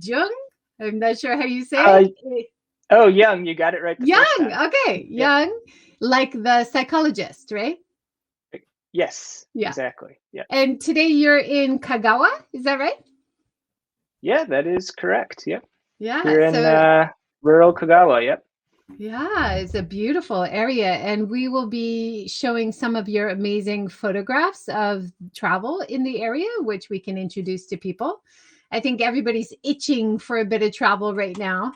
Jung. I'm not sure how you say Uh, it. oh, Young, you got it right the first Young. time. Okay, Yep. Young, like the psychologist, right? Yes, Yeah. exactly. Yeah. And today you're in Kagawa, is that right? Yeah, that is correct. Yep. Yeah. Here in So rural Kagawa. Yep. yeah, it's a beautiful area. And we will be showing some of your amazing photographs of travel in the area, which we can introduce to people. I think everybody's itching for a bit of travel right now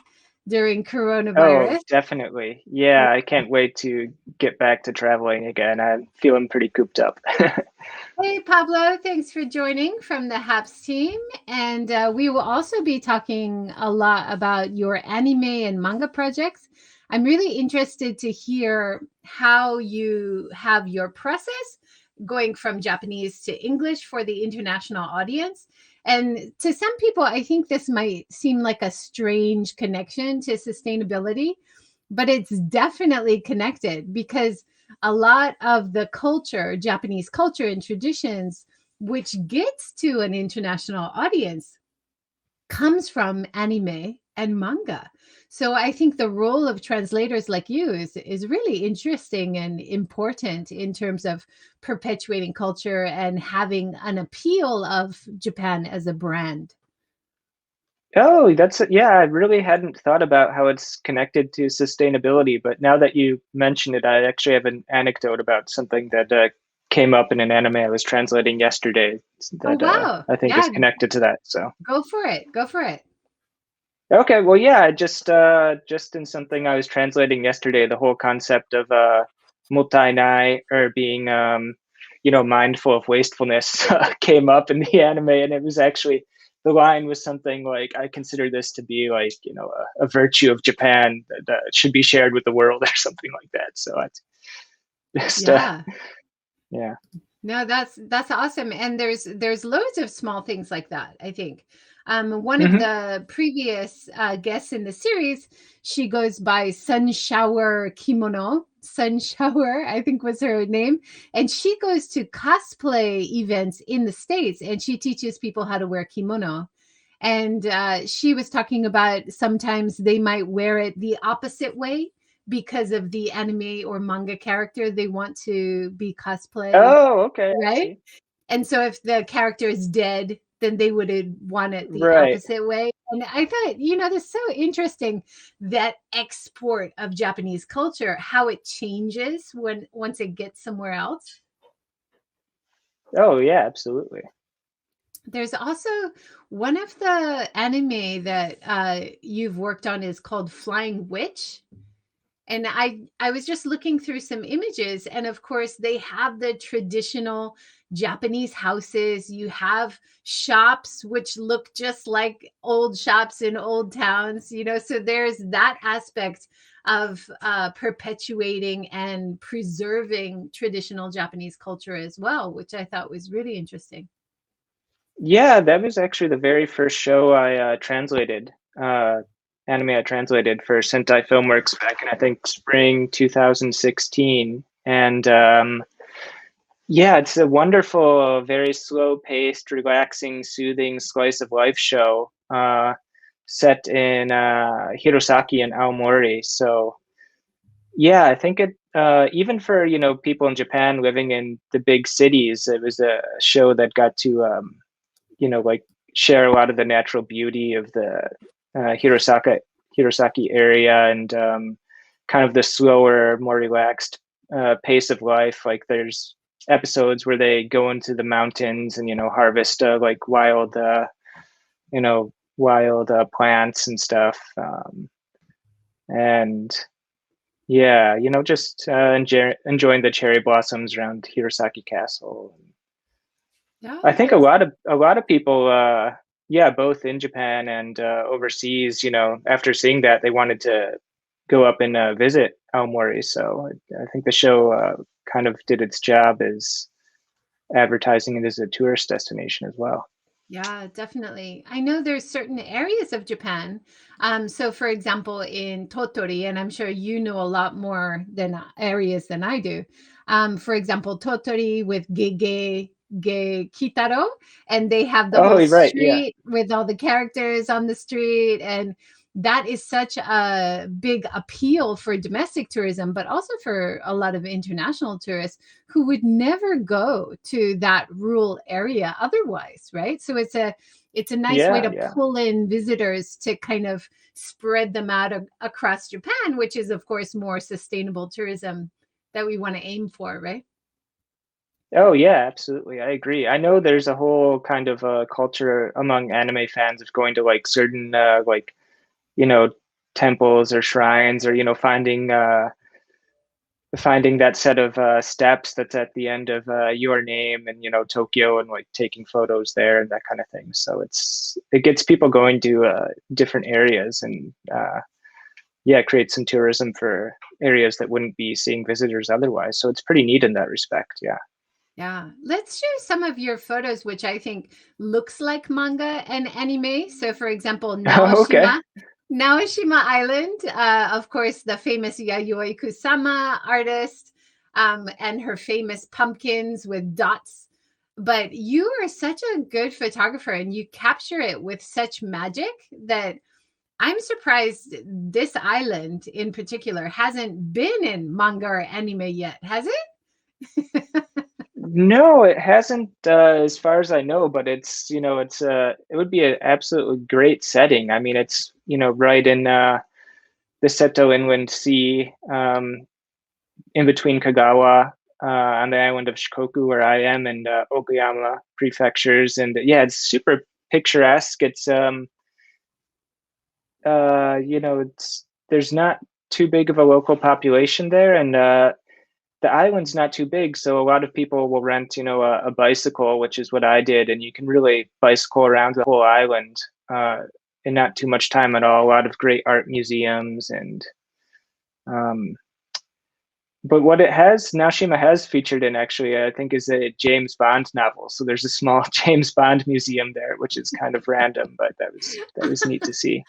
during Oh, coronavirus. definitely. Yeah, I can't wait to get back to traveling again. I'm feeling pretty cooped up. Hey, Pablo, thanks for joining from the HAPS team. And we will also be talking a lot about your anime and manga projects. I'm really interested to hear how you have your process going from Japanese to English for the international audience. And to some people, I think this might seem like a strange connection to sustainability, but it's definitely connected because a lot of the culture, Japanese culture and traditions, which gets to an international audience, comes from anime and manga. So I think the role of translators like you is really interesting and important in terms of perpetuating culture and having an appeal of Japan as a brand. Oh, yeah, I really hadn't thought about how it's connected to sustainability, but now that you mention it, I actually have an anecdote about something that came up in an anime I was translating yesterday Oh that wow. I think is Yeah, connected to that. So, go for it. Go for it. okay, well, yeah, just in something I was translating yesterday, the whole concept of mottainai or being mindful of wastefulness came up in the anime, and it was actually the line was something like, "I consider this to be like a virtue of Japan that should be shared with the world," or something like that. So it's just Yeah. yeah. No, that's awesome. And there's loads of small things like that, I think. One of Hmm. the previous guests in the series, she goes by Sun Shower Kimono. Sun Shower, I think was her name. And she goes to cosplay events in the States and she teaches people how to wear kimono. And she was talking about sometimes they might wear it the opposite way because of the anime or manga character they want to be cosplayed, Oh, okay, I right? see. And so if the character is dead, then they would have want it the Right. opposite way. And I thought, that's so interesting that export of Japanese culture, how it changes when once it gets somewhere else. Oh, yeah, absolutely. There's also one of the anime that you've worked on is called Flying Witch. And I was just looking through some images, and of course they have the traditional Japanese houses. You have shops which look just like old shops in old towns, so there's that aspect of perpetuating and preserving traditional Japanese culture as well, which I thought was really interesting. Yeah, that was actually the very first show I translated, anime I translated for Sentai Filmworks back in, I think, spring 2016. And yeah, it's a wonderful, very slow-paced, relaxing, soothing slice of life show set in Hirosaki and Aomori. So yeah, I think it even for people in Japan living in the big cities, it was a show that got to like share a lot of the natural beauty of the Hirosaki area and kind of the slower, more relaxed pace of life. Like there's episodes where they go into the mountains and harvest like wild plants and stuff. And yeah, just enjoying the cherry blossoms around Hirosaki Castle. I think Yeah. a lot of people, yeah, both in Japan and overseas, after seeing that, they wanted to go up and visit Aomori. So I think the show kind of did its job as advertising it as a tourist destination as well. Yeah, definitely. I know there's certain areas of Japan. So for example, in Tottori, and I'm sure you know a lot more than areas than I do. For example, Tottori with Gege. Ge Kitaro, and they have the whole Oh, right. Yeah. street with all the characters on the street, and that is such a big appeal for domestic tourism, but also for a lot of international tourists who would never go to that rural area otherwise, right? So it's a nice way Yeah. to Yeah. pull in visitors to kind of spread them out across Japan, which is of course more sustainable tourism that we want to aim for, right? Oh, yeah, absolutely. I agree. I know there's a whole kind of culture among anime fans of going to like certain like, you know, temples or shrines, or, finding that set of steps that's at the end of your name, and, Tokyo, and like taking photos there and that kind of thing. So it gets people going to different areas, and yeah, create some tourism for areas that wouldn't be seeing visitors otherwise. So it's pretty neat in that respect. Yeah. Yeah, let's share some of your photos, which I think looks like manga and anime. So, for example, Okay. Naoshima Island, of course, the famous Yayoi Kusama artist, and her famous pumpkins with dots. But you are such a good photographer, and you capture it with such magic that I'm surprised this island in particular hasn't been in manga or anime yet, has it? No, it hasn't, as far as I know, but it would be an absolutely great setting. I mean, it's, right in the Seto Inland Sea, in between Kagawa, on the island of Shikoku, where I am, and Okayama prefectures. And yeah, it's super picturesque. There's not too big of a local population there, and the island's not too big, so a lot of people will rent, a bicycle, which is what I did, and you can really bicycle around the whole island in not too much time at all. A lot of great art museums, and um, but what Naoshima has featured in, actually, I think, is a James Bond novel. So there's a small James Bond museum there, which is kind of random, but that was neat to see.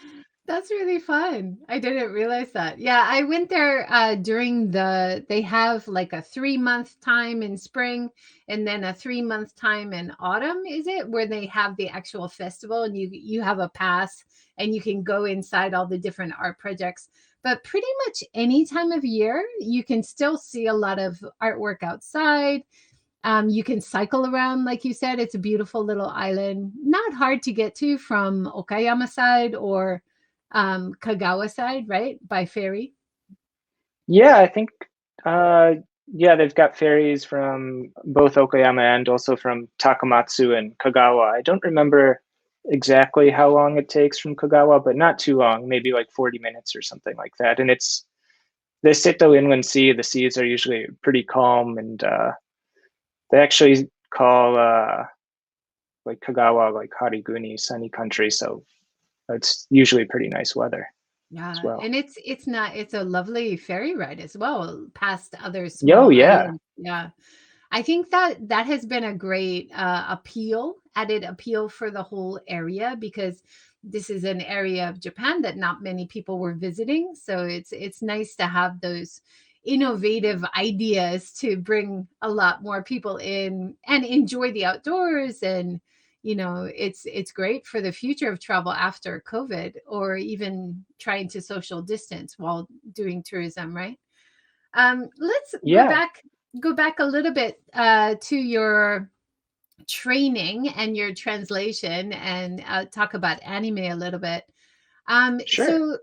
That's really fun. I didn't realize that. Yeah, I went there during they have like a 3 month time in spring and then a 3 month time in autumn, is it? Where they have the actual festival and you have a pass and you can go inside all the different art projects. But pretty much any time of year, you can still see a lot of artwork outside. You can cycle around, like you said. It's a beautiful little island, not hard to get to from Okayama side or Kagawa side, right? By ferry. Yeah, I think, uh, yeah, they've got ferries from both Okayama and also from Takamatsu and Kagawa. I don't remember exactly how long it takes from Kagawa, but not too long, maybe like 40 minutes or something like that. And it's the Seto Inland Sea. The seas are usually pretty calm, and they actually call like Kagawa like Hariguni, sunny country. So it's usually pretty nice weather as Yeah, well. and it's a lovely ferry ride as well past other Yo, small yeah. islands. Yeah. I think that has been a great added appeal for the whole area because this is an area of Japan that not many people were visiting. So it's nice to have those innovative ideas to bring a lot more people in and enjoy the outdoors. And it's great for the future of travel after COVID, or even trying to social distance while doing tourism, right? Let's Yeah, go back a little bit to your training and your translation, and talk about anime a little bit. sure. So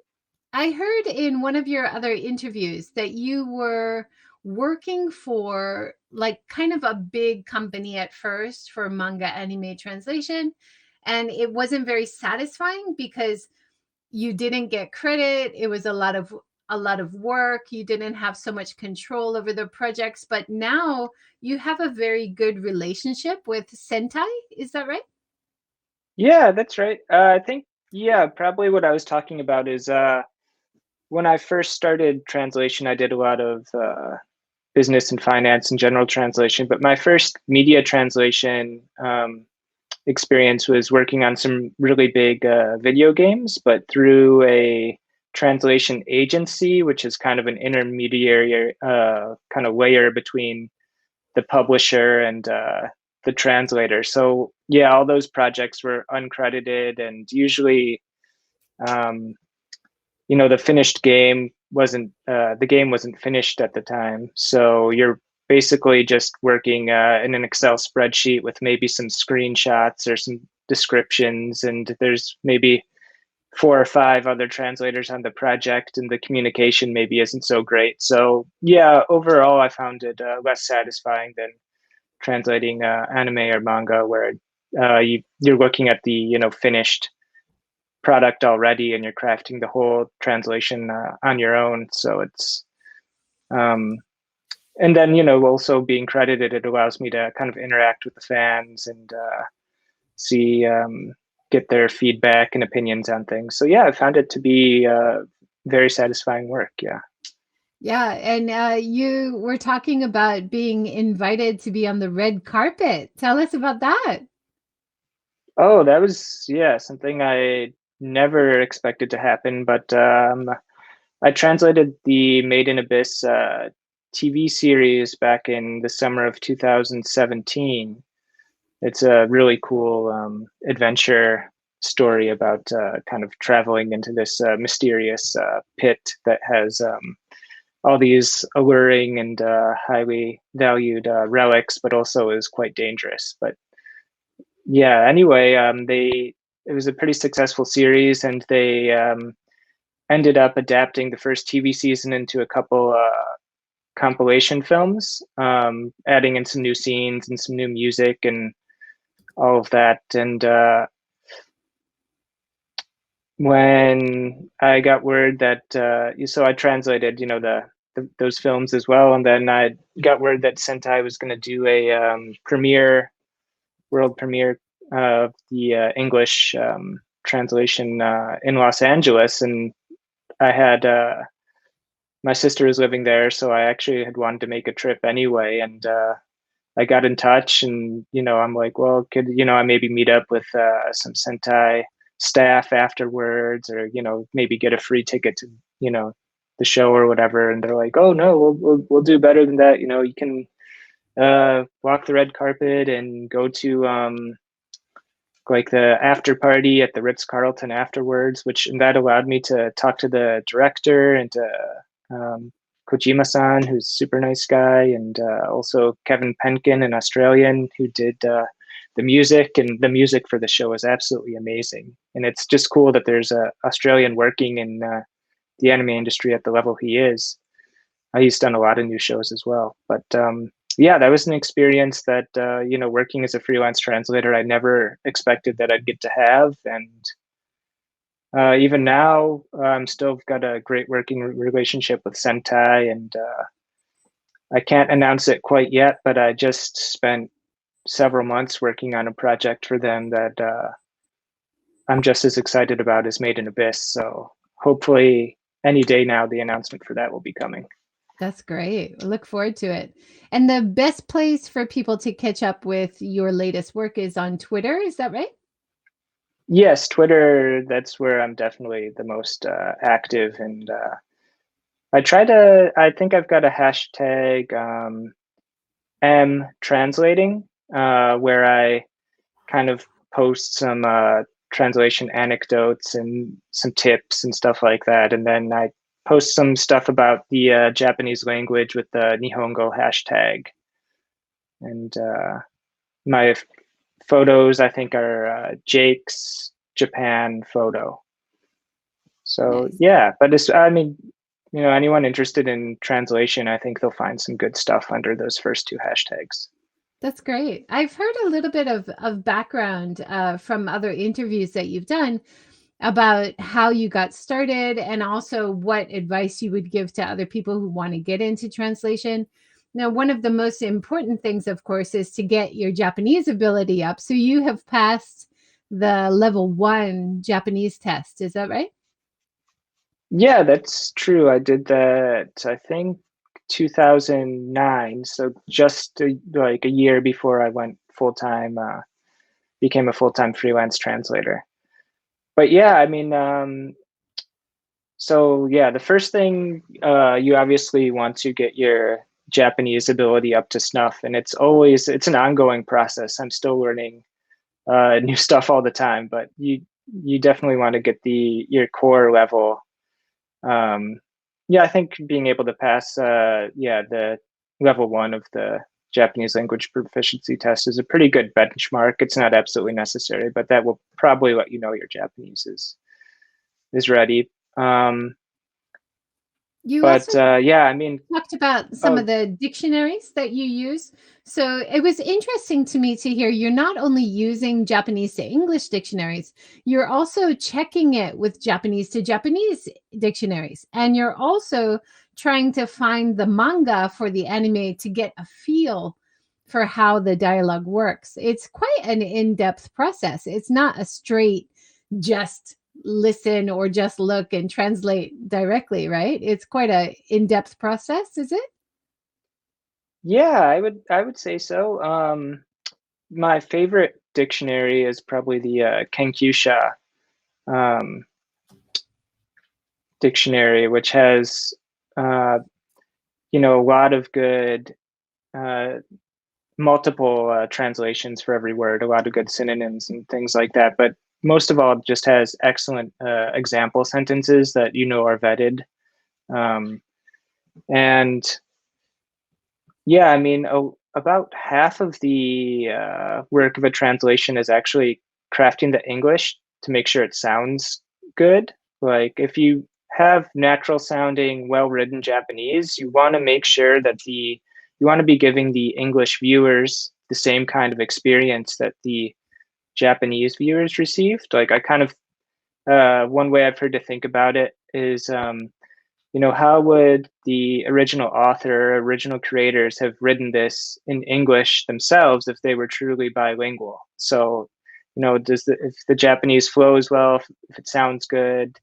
I heard in one of your other interviews that you were working for like kind of a big company at first for manga anime translation, and it wasn't very satisfying because you didn't get credit. It was a lot of work. You didn't have so much control over the projects, but now you have a very good relationship with Sentai. Is that right? Yeah, that's right. I think, yeah, probably what I was talking about is when I first started translation, I did a lot of business and finance and general translation. But my first media translation experience was working on some really big video games, but through a translation agency, which is kind of an intermediary kind of layer between the publisher and the translator. So yeah, all those projects were uncredited, and usually, the finished game wasn't the game wasn't finished at the time. So you're basically just working in an Excel spreadsheet with maybe some screenshots or some descriptions, and there's maybe 4 or 5 other translators on the project, and the communication maybe isn't so great. So yeah, overall, I found it less satisfying than translating anime or manga, where you're looking at the finished product already, and you're crafting the whole translation on your own. So it's and then also being credited, it allows me to kind of interact with the fans and see get their feedback and opinions on things. So yeah, I found it to be very satisfying work. Yeah. Yeah, and you were talking about being invited to be on the red carpet. Tell us about that. Oh, that was something I never expected to happen. But I translated the Made in Abyss TV series back in the summer of 2017. It's a really cool adventure story about kind of traveling into this mysterious pit that has all these alluring and highly valued relics, but also is quite dangerous. But yeah, anyway, it was a pretty successful series, and they ended up adapting the first TV season into a couple compilation films, adding in some new scenes and some new music and all of that. And when I got word that, so I translated, those films as well, and then I got word that Sentai was going to do a world premiere of the English translation in Los Angeles, and I had my sister was living there, so I actually had wanted to make a trip anyway, and I got in touch, and I'm like, well, could I maybe meet up with some Sentai staff afterwards, or maybe get a free ticket to the show or whatever. And they're like, oh no, we'll do better than that. You can walk the red carpet and go to like the after party at the Ritz-Carlton afterwards, and that allowed me to talk to the director and to Kojima-san, who's a super nice guy, and also Kevin Penkin, an Australian, who did the music, and the music for the show is absolutely amazing. And it's just cool that there's a Australian working in the anime industry at the level he is. He's done a lot of new shows as well. But yeah, that was an experience that, working as a freelance translator, I never expected that I'd get to have. And even now, I'm still got a great working relationship with Sentai, and I can't announce it quite yet, but I just spent several months working on a project for them that I'm just as excited about as Made in Abyss. So hopefully any day now, the announcement for that will be coming. That's great. Look forward to it. And the best place for people to catch up with your latest work is on Twitter. Is that right? Yes, Twitter. That's where I'm definitely the most active, and I think I've got a hashtag translating, where I kind of post some translation anecdotes and some tips and stuff like that. And then I post some stuff about the Japanese language with the Nihongo hashtag. And my photos, I think, are Jake's Japan photo. So Nice. yeah, but anyone interested in translation, I think they'll find some good stuff under those first 2 hashtags. That's great. I've heard a little bit of background from other interviews that you've done about how you got started and also what advice you would give to other people who want to get into translation. Now, one of the most important things, of course, is to get your Japanese ability up. So you have passed the level 1 Japanese test. Is that right? Yeah, that's true. I did that, I think, 2009. So just like a year before I went full time, became a full time freelance translator. But yeah, so yeah, the first thing, you obviously want to get your Japanese ability up to snuff. And it's an ongoing process. I'm still learning new stuff all the time, but you definitely want to get your core level. Yeah, I think being able to pass the level 1 of the Japanese language proficiency test is a pretty good benchmark. It's not absolutely necessary, but that will probably let you know your Japanese is ready. You But also yeah, I mean, talked about some of the dictionaries that you use. So it was interesting to me to hear you're not only using Japanese to English dictionaries, you're also checking it with Japanese to Japanese dictionaries. And you're also trying to find the manga for the anime to get a feel for how the dialogue works. It's quite an in-depth process. It's not a straight just listen or just look and translate directly, right? It's quite a in-depth process, is it? yeah, I would say so. My favorite dictionary is probably the Kenkyusha um, dictionary, which has a lot of good uh, multiple translations for every word, a lot of good synonyms and things like that. But most of all, it just has excellent example sentences that are vetted. And yeah, I mean, about half of the work of a translation is actually crafting the English to make sure it sounds good. Like if you have natural sounding, well written Japanese, you want to make sure that you want to be giving the English viewers the same kind of experience that the Japanese viewers received. Like I kind of, one way I've heard to think about it is, how would the original author, original creators have written this in English themselves if they were truly bilingual? So, if the Japanese flows well, if it sounds good,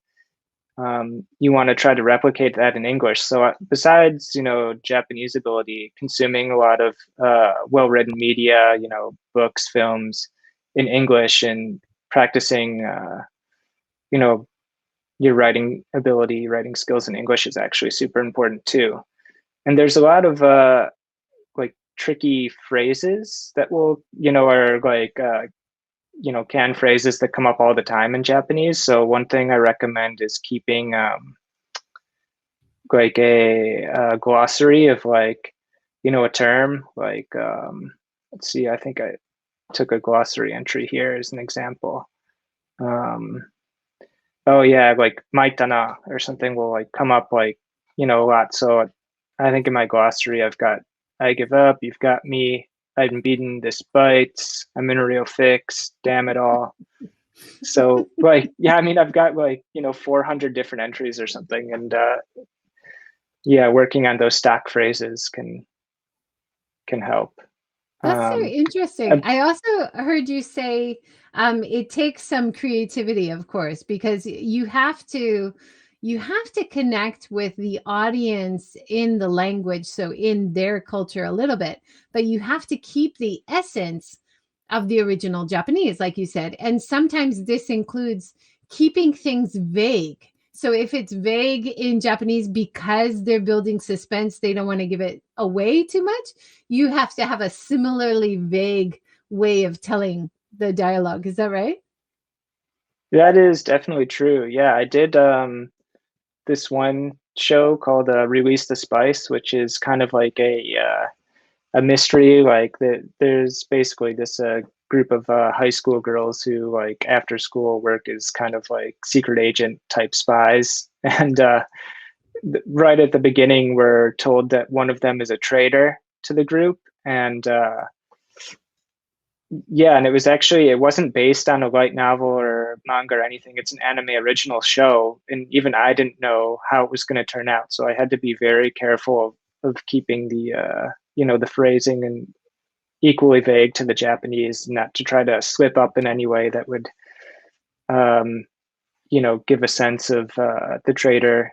you want to try to replicate that in English. So besides, Japanese ability, consuming a lot of well-written media, books, films in English and practicing, your writing ability, writing skills in English is actually super important too. And there's a lot of like tricky phrases that are like canned phrases that come up all the time in Japanese. So one thing I recommend is keeping like a glossary of like a term. Like let's see, I think I took a glossary entry here as an example. Oh yeah, like maitana or something will like come up like a lot. So I think in my glossary I've got I give up, you've got me, I've been beaten, this bites, I'm in a real fix, damn it all. So like yeah, I mean I've got like 400 different entries or something, and yeah, working on those stock phrases can help. That's so Um, interesting. I also heard you say it takes some creativity, of course, because you have to connect with the audience in the language, so in their culture a little bit, but you have to keep the essence of the original Japanese, like you said. And sometimes this includes keeping things vague. So if it's vague in Japanese because they're building suspense, they don't want to give it away too much, you have to have a similarly vague way of telling the dialogue. Is that right? that is definitely true. Yeah, I did this one show called Release the Spice, which is kind of like a mystery. Like there's basically this group of high school girls who like after school work is kind of like secret agent type spies, and right at the beginning we're told that one of them is a traitor to the group, and yeah, and it wasn't based on a light novel or manga or anything. It's an anime original show, and even I didn't know how it was going to turn out. So I had to be very careful of keeping the phrasing and equally vague to the Japanese, not to try to slip up in any way that would, um, give a sense of the trader,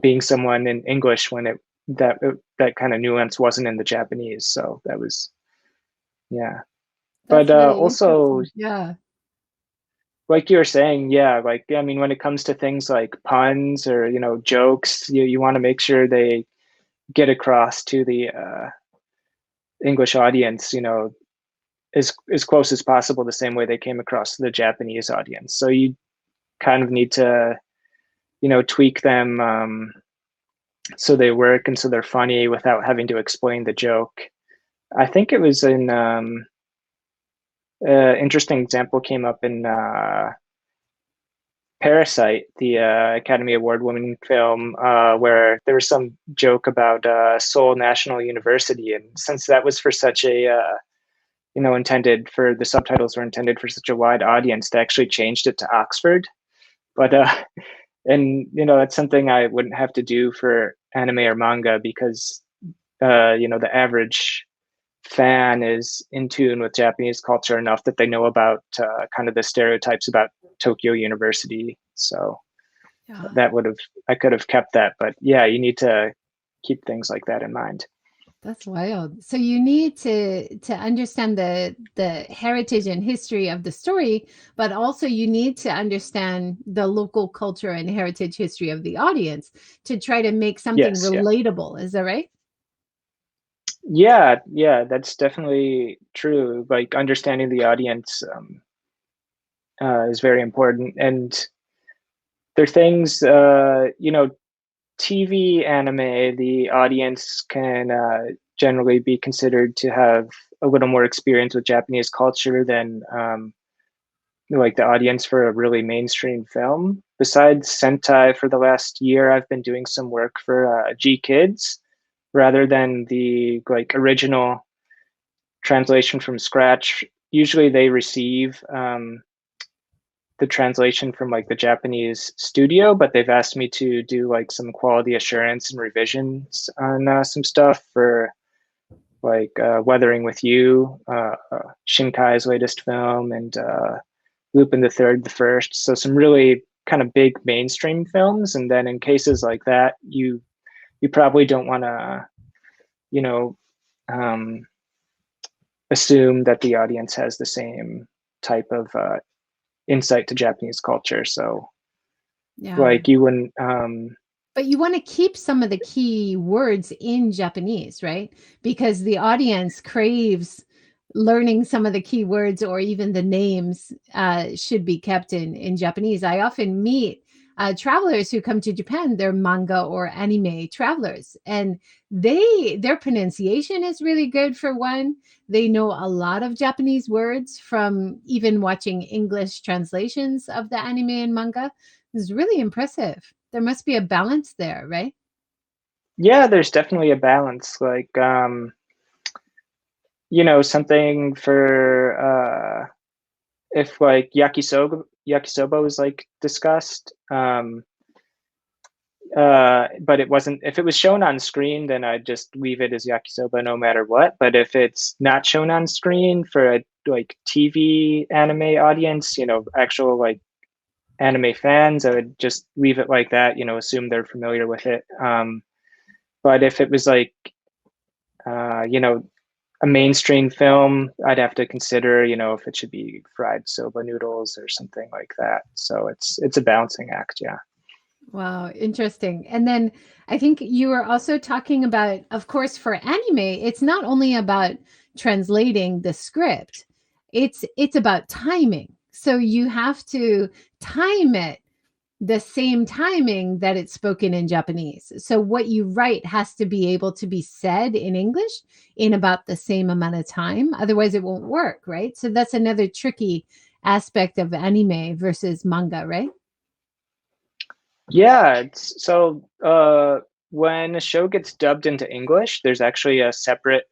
being someone in English when that kind of nuance wasn't in the Japanese. So that was, yeah. But That's really also, interesting. Yeah. like you were saying, yeah, like I mean, when it comes to things like puns or jokes, you want to make sure get across to the English audience, as close as possible, the same way they came across to the Japanese audience. So you kind of need to, tweak them so they work and so they're funny without having to explain the joke. I think it was in interesting example came up in Parasite, the Academy Award-winning film, where there was some joke about Seoul National University, and since that was for such a intended for the subtitles were intended for such a wide audience, they actually changed it to Oxford. But and that's something I wouldn't have to do for anime or manga because the average fan is in tune with Japanese culture enough that they know about kind of the stereotypes about Tokyo University. So Yeah. I could have kept that, but yeah, you need to keep things like that in mind. That's wild. So you need to understand the heritage and history of the story, but also you need to understand the local culture and heritage history of the audience to try to make something Yes, yeah. relatable. Is that right? Yeah, that's definitely true. Like understanding the audience is very important. And there are things, TV anime, the audience can generally be considered to have a little more experience with Japanese culture than like the audience for a really mainstream film. Besides Sentai, for the last year, I've been doing some work for G Kids rather than the like original translation from scratch. Usually they receive the translation from like the Japanese studio, but they've asked me to do like some quality assurance and revisions on some stuff for like Weathering with You, Shinkai's latest film, and Lupin the Third, the first. So some really kind of big mainstream films. And then in cases like that, you probably don't want to, you know, um, assume that the audience has the same type of insight to Japanese culture. So Yeah. like you wouldn't But you want to keep some of the key words in Japanese, right? Because the audience craves learning some of the key words or even the names should be kept in Japanese. I often meet travelers who come to Japan. They're manga or anime travelers, and their pronunciation is really good. For one, they know a lot of Japanese words from even watching English translations of the anime and manga. It's really impressive. There must be a balance there, right? yeah, there's definitely a balance. Like something for if like yakisoba was like discussed, but it wasn't. If it was shown on screen, then I'd just leave it as yakisoba no matter what. But if it's not shown on screen for a like TV anime audience, actual like anime fans, I would just leave it like that. Assume they're familiar with it. But if it was like a mainstream film, I'd have to consider, if it should be fried soba noodles or something like that. So it's a balancing act, yeah. Wow, interesting. And then I think you were also talking about, of course, for anime, it's not only about translating the script, it's about timing. So you have to time it the same timing that it's spoken in Japanese. So what you write has to be able to be said in English in about the same amount of time. Otherwise, it won't work, right? So that's another tricky aspect of anime versus manga, right? Yeah, so when a show gets dubbed into English, there's actually a separate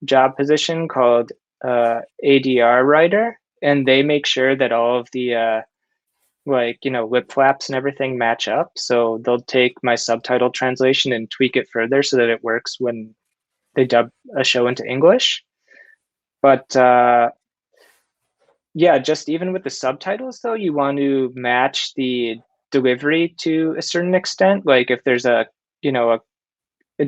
job position called ADR writer, and they make sure that all of the like lip flaps and everything match up. So they'll take my subtitle translation and tweak it further so that it works when they dub a show into English. But yeah, just even with the subtitles though, you want to match the delivery to a certain extent. Like if there's a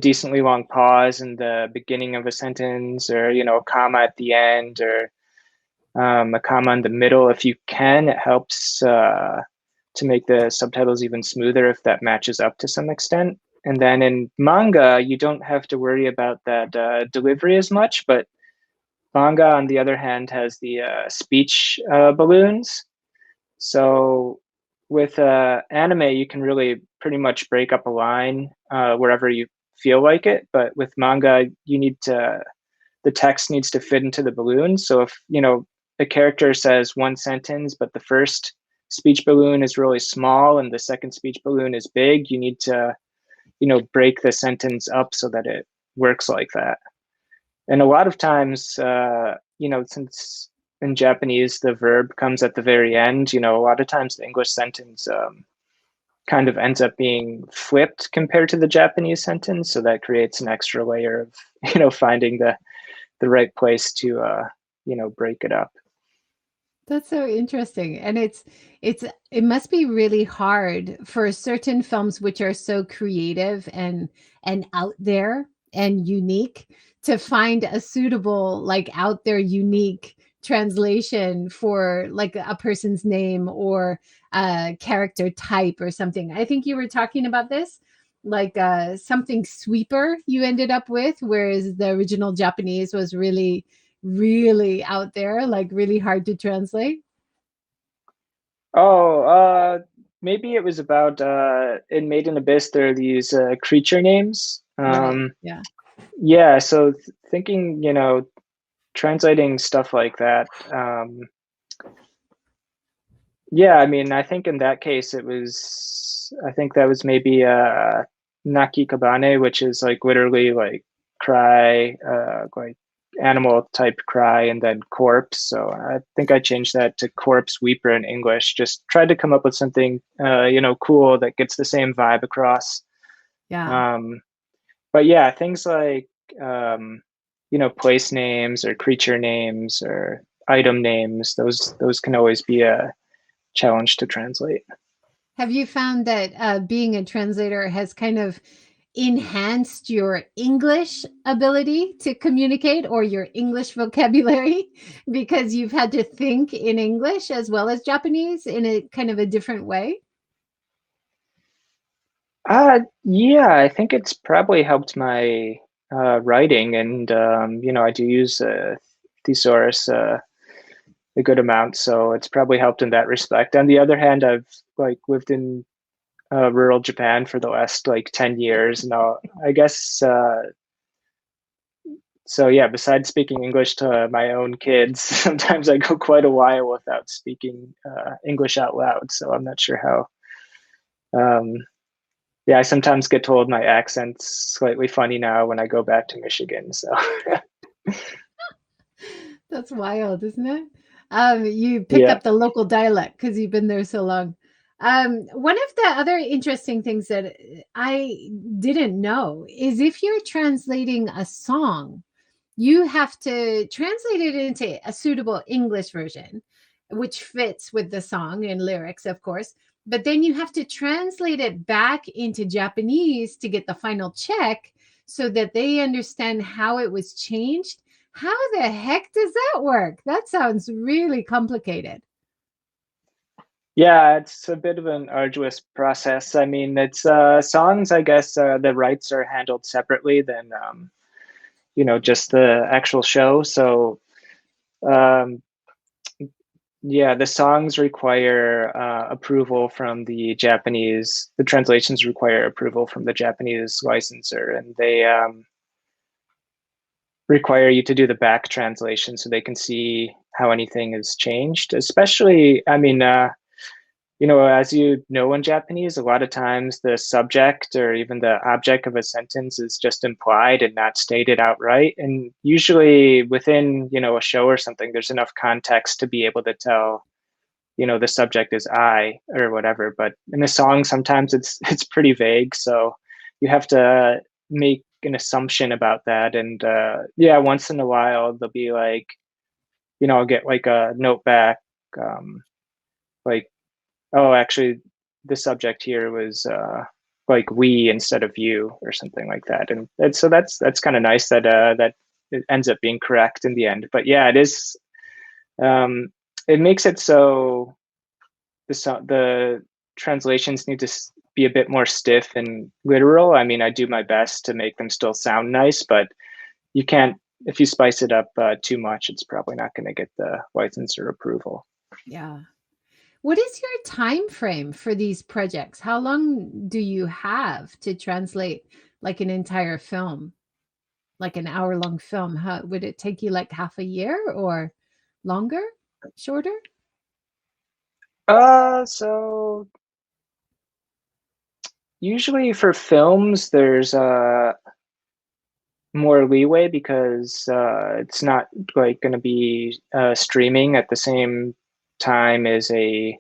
decently long pause in the beginning of a sentence, or a comma at the end, or a comma in the middle, if you can, it helps to make the subtitles even smoother if that matches up to some extent. And then in manga, you don't have to worry about that delivery as much, but manga, on the other hand, has the speech balloons. So with anime, you can really pretty much break up a line wherever you feel like it. But with manga, the text needs to fit into the balloon. So if, a character says one sentence, but the first speech balloon is really small and the second speech balloon is big, you need to, break the sentence up so that it works like that. And a lot of times, since in Japanese the verb comes at the very end, a lot of times the English sentence kind of ends up being flipped compared to the Japanese sentence. So that creates an extra layer of, finding the right place to, break it up. That's so interesting. And it must be really hard for certain films which are so creative and out there and unique to find a suitable, like, out there unique translation for like a person's name or a character type or something. I think you were talking about this, like something sweeper you ended up with, whereas the original Japanese was really out there, like really hard to translate. Oh, maybe it was about in Made in Abyss. There are these creature names. Right. Yeah. Yeah, so thinking, translating stuff like that. Yeah, I mean, I think in that case I think that was maybe Naki Kabane, which is like literally like cry, like animal type cry, and then corpse. So I think I changed that to corpse weeper in English. Just tried to come up with something, cool that gets the same vibe across. Yeah. But yeah, things like, place names or creature names or item names, those can always be a challenge to translate. Have you found that being a translator has kind of enhanced your English ability to communicate or your English vocabulary because you've had to think in English as well as Japanese in a kind of a different way? Yeah, I think it's probably helped my writing, and I do use thesaurus a good amount, so it's probably helped in that respect. On the other hand, I've like lived in rural Japan for the last like 10 years now. I guess so yeah, besides speaking English to my own kids, sometimes I go quite a while without speaking English out loud. So I'm not sure how. Um, yeah, I sometimes get told my accent's slightly funny now when I go back to Michigan. So That's wild, isn't it? You pick yeah. up the local dialect because you've been there so long. One of the other interesting things that I didn't know is if you're translating a song, you have to translate it into a suitable English version, which fits with the song and lyrics, of course. But then you have to translate it back into Japanese to get the final check so that they understand how it was changed. How the heck does that work? That sounds really complicated. Yeah, it's a bit of an arduous process. I mean, it's songs, I guess the rights are handled separately than just the actual show. So um, yeah, the songs require approval from the translations require approval from the Japanese licensor, and they require you to do the back translation so they can see how anything has changed. Especially, I mean, as you know, in Japanese, a lot of times the subject or even the object of a sentence is just implied and not stated outright. And usually within, a show or something, there's enough context to be able to tell, the subject is I or whatever. But in a song, sometimes it's pretty vague. So you have to make an assumption about that. And yeah, once in a while, they'll be like, I'll get like a note back, like, oh, actually, the subject here was like we instead of you or something like that. And so that's kind of nice that that it ends up being correct in the end. But yeah, it is. It makes it so the translations need to be a bit more stiff and literal. I mean, I do my best to make them still sound nice, but you can't, if you spice it up too much, it's probably not going to get the licensor approval. Yeah. What is your time frame for these projects? How long do you have to translate like an entire film, like an hour-long film? How would it take you like half a year or longer, shorter? So usually for films, there's more leeway because it's not like going to be streaming at the same time as a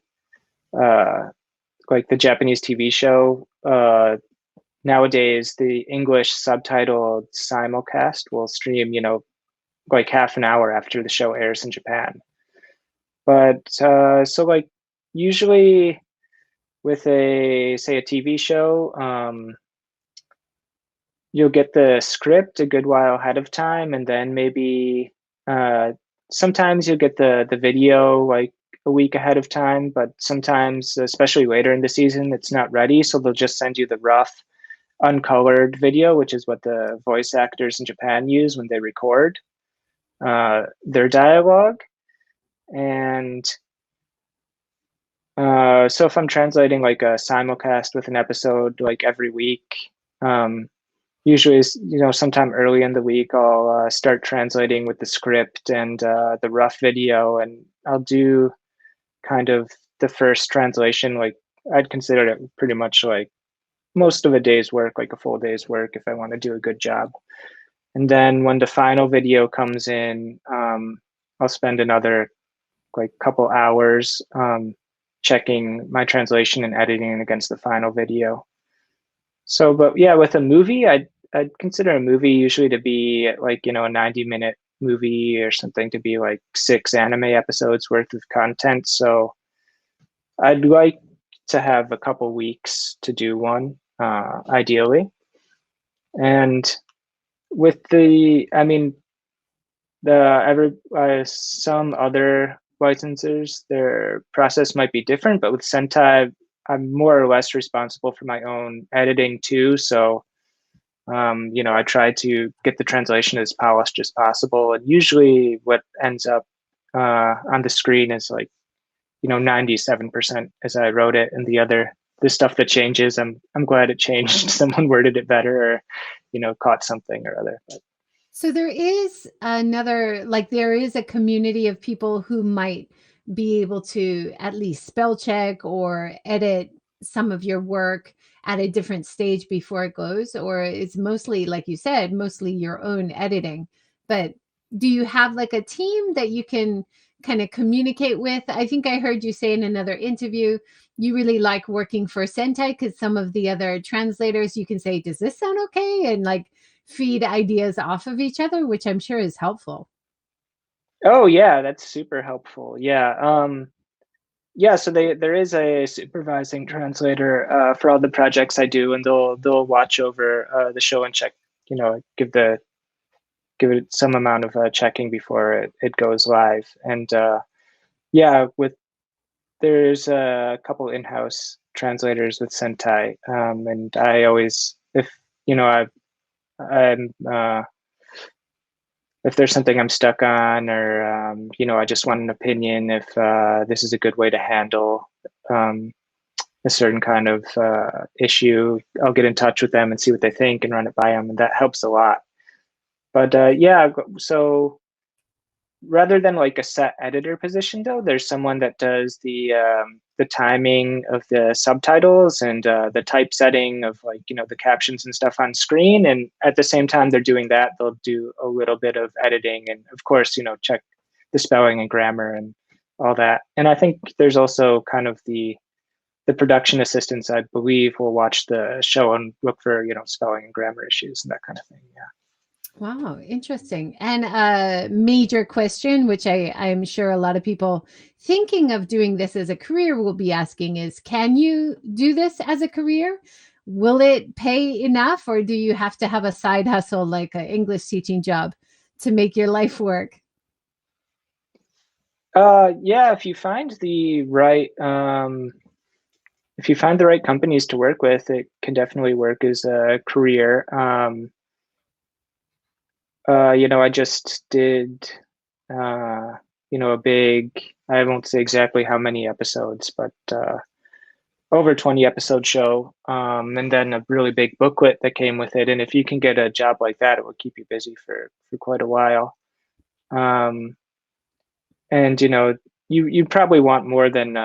like the Japanese TV show. Nowadays, the English subtitled simulcast will stream, like half an hour after the show airs in Japan. But so like usually with say a TV show, you'll get the script a good while ahead of time, and then maybe sometimes you'll get the video like a week ahead of time, but sometimes, especially later in the season, it's not ready, so they'll just send you the rough uncolored video, which is what the voice actors in Japan use when they record their dialogue. And so if I'm translating like a simulcast with an episode like every week, usually, sometime early in the week, I'll start translating with the script and the rough video, and I'll do kind of the first translation. Like I'd consider it pretty much like most of a day's work, like a full day's work, if I want to do a good job. And then when the final video comes in, I'll spend another like couple hours checking my translation and editing against the final video. So, but yeah, with a movie, I'd consider a movie usually to be like, a 90-minute movie or something, to be like 6 anime episodes worth of content. So I'd like to have a couple weeks to do one, ideally. And with some other licensors, their process might be different, but with Sentai, I'm more or less responsible for my own editing too. So, I try to get the translation as polished as possible. And usually what ends up on the screen is like, 97% as I wrote it. And the stuff that changes, I'm glad it changed. Someone worded it better or, caught something or other. But. So there is there is a community of people who might be able to at least spell check or edit some of your work at a different stage before it goes, or it's mostly, like you said, mostly your own editing. But do you have like a team that you can kind of communicate with? I think I heard you say in another interview you really like working for Sentai because some of the other translators you can say, does this sound okay? And like feed ideas off of each other, which I'm sure is helpful. Oh yeah, that's super helpful. Yeah. Yeah, so there is a supervising translator for all the projects I do, and they'll watch over the show and check, give it some amount of checking before it goes live. And yeah, there's a couple in-house translators with Sentai, and I always, if I'm if there's something I'm stuck on, or I just want an opinion, if this is a good way to handle a certain kind of issue, I'll get in touch with them and see what they think and run it by them, and that helps a lot. But yeah, so rather than like a set editor position, though, there's someone that does the timing of the subtitles and the typesetting of like the captions and stuff on screen. And at the same time they're doing that, they'll do a little bit of editing and of course check the spelling and grammar and all that. And I think there's also kind of the production assistants, I believe, will watch the show and look for spelling and grammar issues and that kind of thing. Yeah. Wow, interesting. And a major question, which I'm sure a lot of people thinking of doing this as a career will be asking is, can you do this as a career? Will it pay enough, or do you have to have a side hustle like an English teaching job to make your life work? Yeah, if you find the right if you find the right companies to work with, it can definitely work as a career. I just did, a big, I won't say exactly how many episodes, but over 20 episode show, and then a really big booklet that came with it. And if you can get a job like that, it will keep you busy for quite a while. And you probably want more than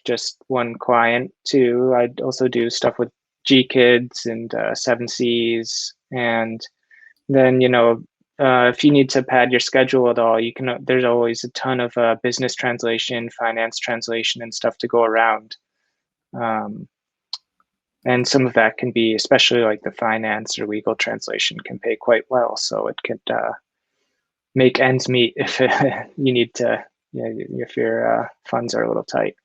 just one client too. I'd also do stuff with G Kids and Seven Seas, and then if you need to pad your schedule at all, you can. There's always a ton of business translation, finance translation, and stuff to go around. And some of that can be, especially like the finance or legal translation, can pay quite well. So it could make ends meet if you need to, if your funds are a little tight.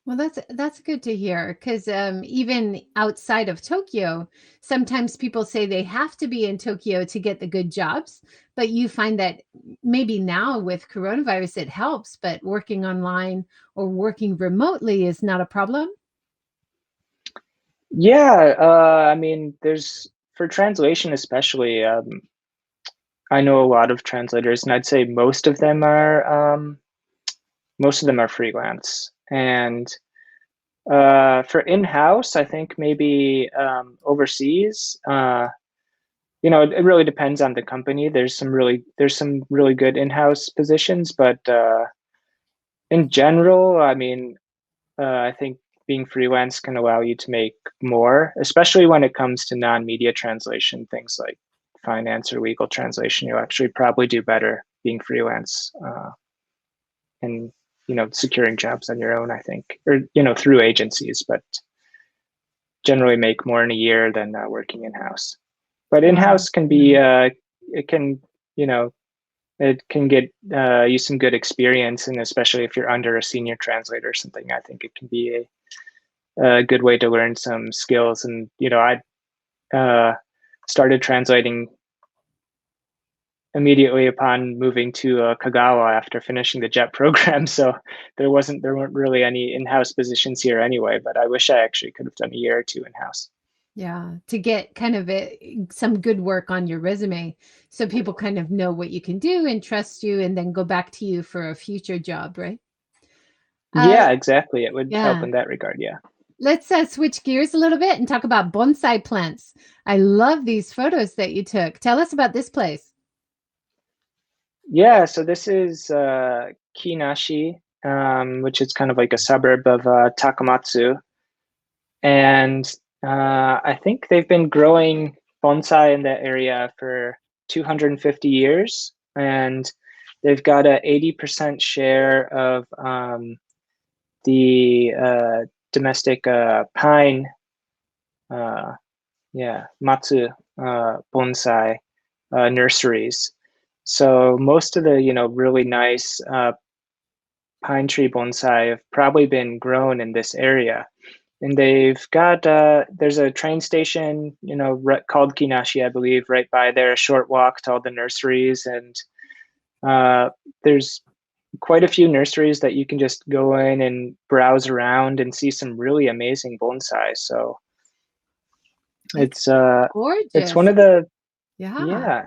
Well, that's good to hear because even outside of Tokyo, sometimes people say they have to be in Tokyo to get the good jobs. But you find that maybe now with coronavirus, it helps, but working online or working remotely is not a problem. Yeah, I mean, there's for translation especially. I know a lot of translators, and I'd say most of them are freelance. And for in-house, I think maybe overseas. It really depends on the company. There's some really good in-house positions, but in general, I mean, I think being freelance can allow you to make more, especially when it comes to non-media translation, things like finance or legal translation. You'll actually probably do better being freelance and securing jobs on your own, I think, or through agencies, but generally make more in a year than working in-house. But in-house can be it can it can get you some good experience, and especially if you're under a senior translator or something, I think it can be a good way to learn some skills. And I started translating immediately upon moving to Kagawa after finishing the JET program, so there weren't really any in-house positions here anyway. But I wish I actually could have done a year or two in-house. Yeah, to get kind of some good work on your resume so people kind of know what you can do and trust you and then go back to you for a future job, right? Yeah, exactly. It would help Yeah. in that regard. Yeah. Let's switch gears a little bit and talk about bonsai plants. I love these photos that you took. Tell us about this place. Yeah, so this is Kinashi, which is kind of like a suburb of Takamatsu. And I think they've been growing bonsai in that area for 250 years. And they've got a 80% share of the domestic pine, matsu bonsai nurseries. So most of the, really nice pine tree bonsai have probably been grown in this area. And they've got, there's a train station, called Kinashi, I believe, right by there, a short walk to all the nurseries. And there's quite a few nurseries that you can just go in and browse around and see some really amazing bonsai. So it's Gorgeous. one of the, Yeah. yeah,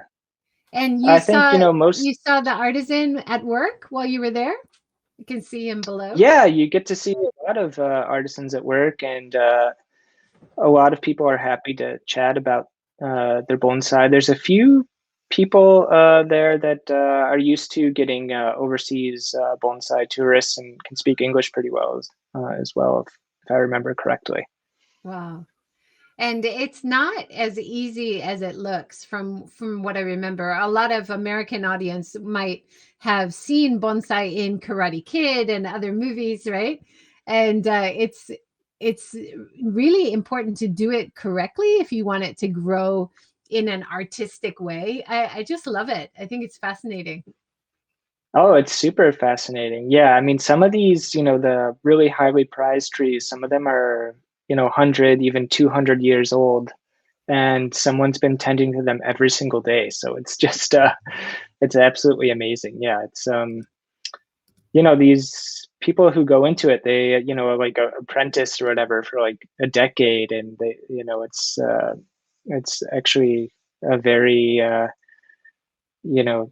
And I think, you saw the artisan at work while you were there? You can see him below. yeah, you get to see a lot of artisans at work, and a lot of people are happy to chat about their bonsai. There's a few people there that are used to getting overseas bonsai tourists and can speak English pretty well as well, if I remember correctly. Wow. And it's not as easy as it looks from what I remember. A lot of American audience might have seen bonsai in Karate Kid and other movies, right? And it's really important to do it correctly if you want it to grow in an artistic way. I just love it. I think it's fascinating. Oh, it's super fascinating. Yeah, I mean, some of these, the really highly prized trees, some of them are, 100, even 200 years old, and someone's been tending to them every single day. So it's just, it's absolutely amazing. Yeah, it's, these people who go into it, they, you know, are like a apprentice or whatever for like a decade, and they, you know, it's actually a very you know,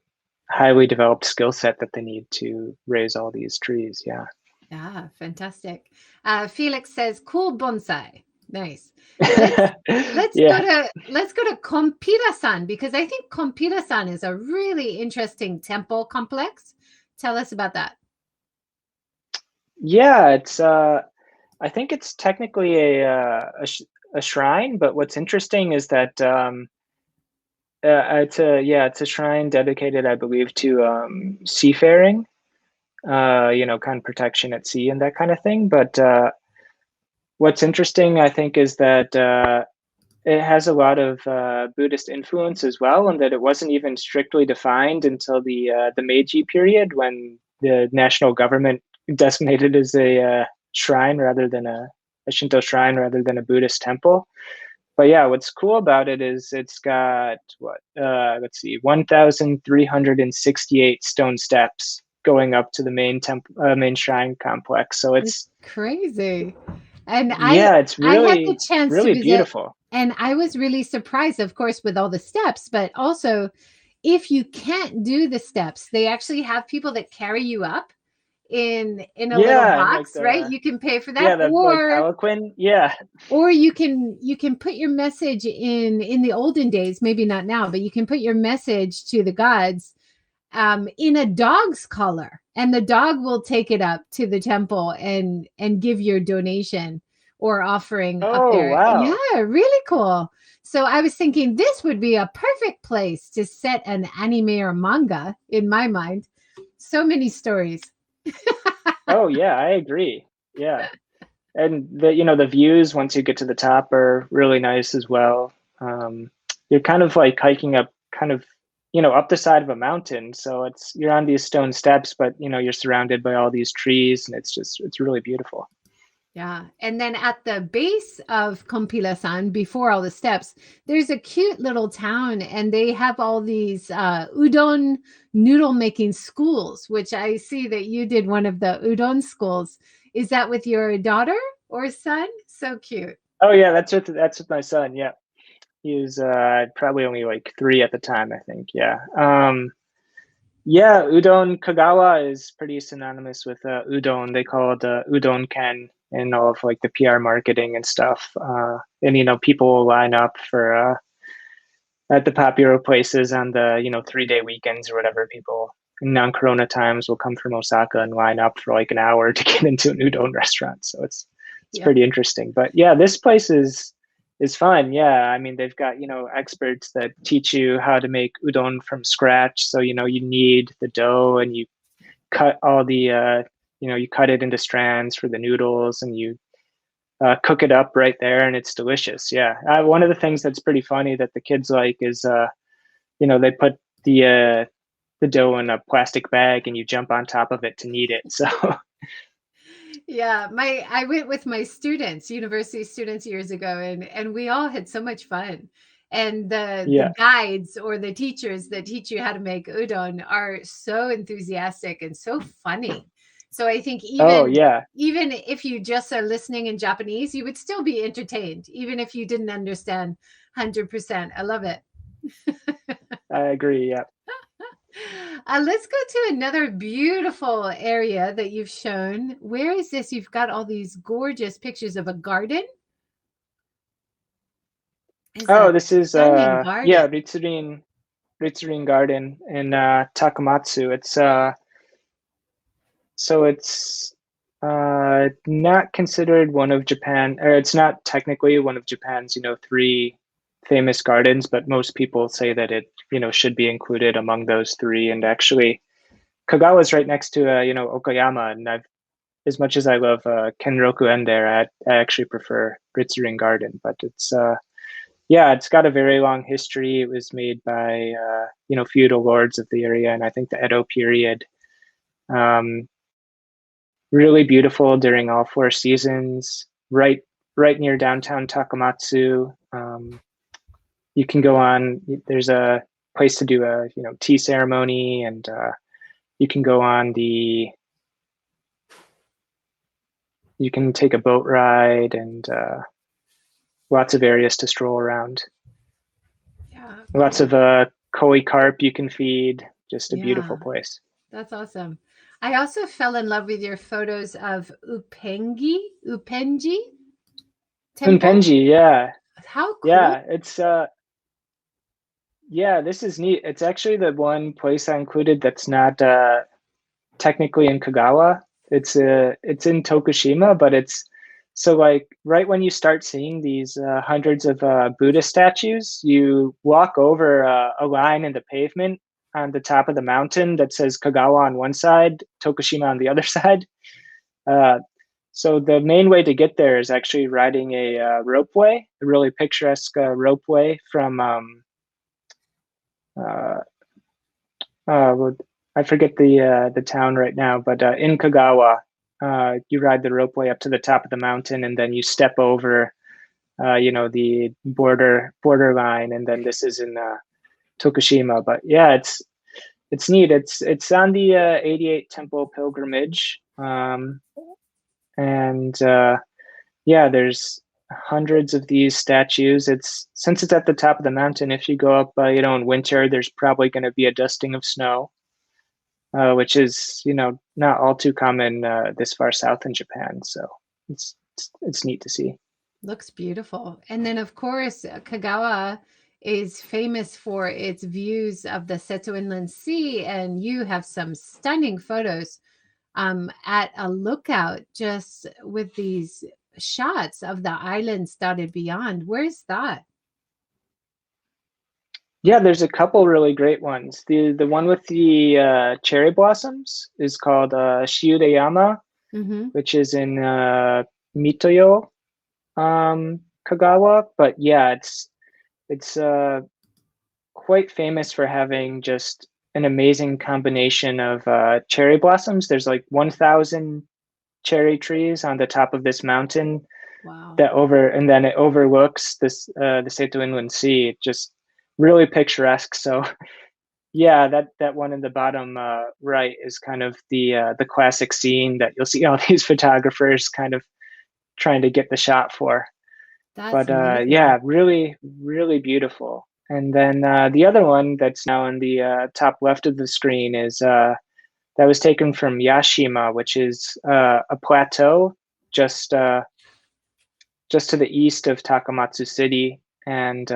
highly developed skill set that they need to raise all these trees. Yeah. Yeah, fantastic. Felix says, "Cool bonsai." Nice. Let's Yeah. go to Kompira-san, because I think Kompira-san is a really interesting temple complex. Tell us about that. Yeah, it's I think it's technically a shrine, but what's interesting is that it's a shrine dedicated, I believe, to seafaring, you know, kind of protection at sea and that kind of thing. But what's interesting, I think, is that it has a lot of Buddhist influence as well, and that it wasn't even strictly defined until the Meiji period, when the national government designated as a shrine rather than a Shinto shrine rather than a Buddhist temple. But yeah, what's cool about it is it's got what let's see, 1,368 stone steps going up to the main shrine complex. So It's it's, crazy. And yeah, it's I had the really chance to really visit, beautiful. and I was really surprised, of course, with all the steps, but also if you can't do the steps, they actually have people that carry you up in a little Yeah, and like box, right? You can pay for that, the like Eloquent. Yeah. or you can put your message in the olden days, maybe not now, but you can put your message to the gods in a dog's collar, and the dog will take it up to the temple and give your donation or offering up Oh, there. wow. Yeah, really cool. So I was thinking this would be a perfect place to set an anime or manga in my mind. So many stories. Oh, yeah, I agree. Yeah. And the, you know, the views once you get to the top are really nice as well. You're kind of like hiking up kind of, you know, up the side of a mountain. So you're on these stone steps, but you know, you're surrounded by all these trees, and it's really beautiful. Yeah. And then at the base of Compila-san, before all the steps, there's a cute little town, and they have all these udon noodle making schools, which I see that you did one of the udon schools. Is that with your daughter or son? So cute. Oh yeah, that's with my son. Yeah. He was probably only like 3 at the time, I think. Yeah. Yeah, udon Kagawa is pretty synonymous with udon. They call it udon ken in all of like the PR marketing and stuff. And you know, people will line up for at the popular places on the, you know, 3-day weekends or whatever. People in non-corona times will come from Osaka and line up for like an hour to get into an udon restaurant. So it's Yep. pretty interesting. But yeah, this place is fun. Yeah, I mean, they've got, you know, experts that teach you how to make udon from scratch. So, you know, you knead the dough, and you cut all the you know, you cut it into strands for the noodles, and you cook it up right there, and it's delicious. Yeah. One of the things that's pretty funny that the kids like is you know, they put the dough in a plastic bag, and you jump on top of it to knead it. So Yeah, I went with my students, university students years ago, and we all had so much fun. And the yeah. guides or the teachers that teach you how to make udon are so enthusiastic and so funny. So I think Oh even yeah, even if you just are listening in Japanese, you would still be entertained, even if you didn't understand 100%. I love it. I agree. Yeah. Let's go to another beautiful area that you've shown. Where is this? You've got all these gorgeous pictures of a garden. It's a Oh, this is stunning yeah, garden. Ritsurin Garden in Takamatsu. It's so it's not considered one of Japan, or it's not technically one of Japan's, you know, 3 famous gardens, but most people say that it, you know, should be included among those 3. And actually, Kagawa's right next to you know, Okayama, and I've, as much as I love Kenroku-en there, I actually prefer Ritsurin Garden. But it's yeah, it's got a very long history. It was made by you know, feudal lords of the area, and I think the Edo period. Um, Really beautiful during all 4 seasons. Right near downtown Takamatsu. You can go on. There's a place to do a, you know, tea ceremony, and you can go on the you can take a boat ride and lots of areas to stroll around. Yeah, Lots cool. of koi carp you can feed. Just a beautiful Yeah, place. that's awesome. I also fell in love with your photos of Upenji Temple. Unpenji, yeah. How cool. Yeah, it's yeah, this is neat. It's actually the one place I included that's not technically in Kagawa. It's in Tokushima, but it's so like right when you start seeing these hundreds of Buddha statues, you walk over a line in the pavement on the top of the mountain that says Kagawa on one side, Tokushima on the other side. Uh, so the main way to get there is actually riding a ropeway, a really picturesque ropeway from uh, well, I forget the town right now, but in Kagawa, you ride the ropeway up to the top of the mountain, and then you step over, the border line, and then this is in Tokushima. But yeah, it's neat. It's on the 88 Temple pilgrimage, and yeah, there's hundreds of these statues. It's since it's at the top of the mountain. If you go up, in winter, there's probably going to be a dusting of snow. Which is not all too common this far south in Japan. So it's neat to see. Looks beautiful. And then, of course, Kagawa is famous for its views of the Seto Inland Sea, and you have some stunning photos at a lookout just with these shots of the islands dotted beyond. Where's that? Yeah, there's a couple really great ones. The one with the cherry blossoms is called Shiudayama, Mm-hmm. which is in Mitoyo, Kagawa. But yeah, it's quite famous for having just an amazing combination of cherry blossoms. There's like 1,000 cherry trees on the top of this mountain Wow. and then it overlooks the Seto Inland Sea. Just really picturesque. So yeah, that one in the bottom right is kind of the classic scene that you'll see all these photographers kind of trying to get the shot for. That's But amazing. yeah, really really beautiful. And then the other one that's now in the top left of the screen is that was taken from Yashima, which is a plateau just just to the east of Takamatsu City. And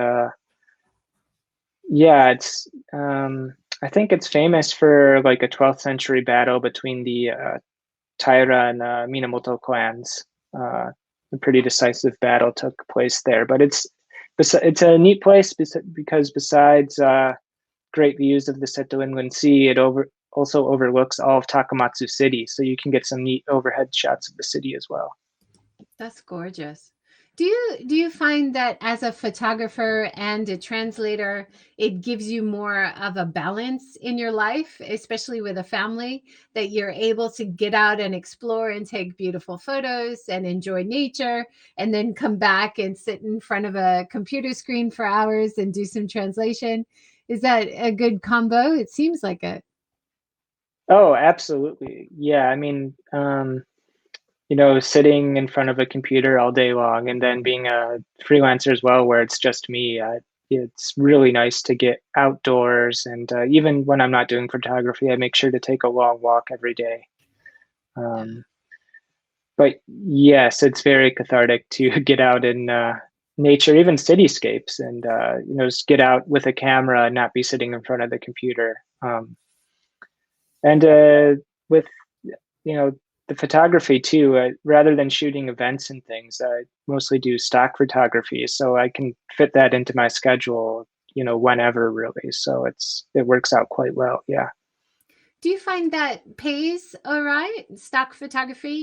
yeah, it's I think it's famous for like a 12th century battle between the Taira and Minamoto clans. A pretty decisive battle took place there, but it's a neat place because besides great views of the Seto Inland Sea, also overlooks all of Takamatsu City, so you can get some neat overhead shots of the city as well. That's gorgeous. Do you find that as a photographer and a translator, it gives you more of a balance in your life, especially with a family, that you're able to get out and explore and take beautiful photos and enjoy nature, and then come back and sit in front of a computer screen for hours and do some translation? Is that a good combo? It seems like it. Oh, absolutely. Yeah, I mean, sitting in front of a computer all day long and then being a freelancer as well, where it's just me, it's really nice to get outdoors. And even when I'm not doing photography, I make sure to take a long walk every day. Um, but yes, it's very cathartic to get out in nature, even cityscapes, and just get out with a camera and not be sitting in front of the computer. And with the photography too, rather than shooting events and things, I mostly do stock photography, so I can fit that into my schedule, whenever really. So it works out quite well. Yeah. Do you find that pays all right? Stock photography,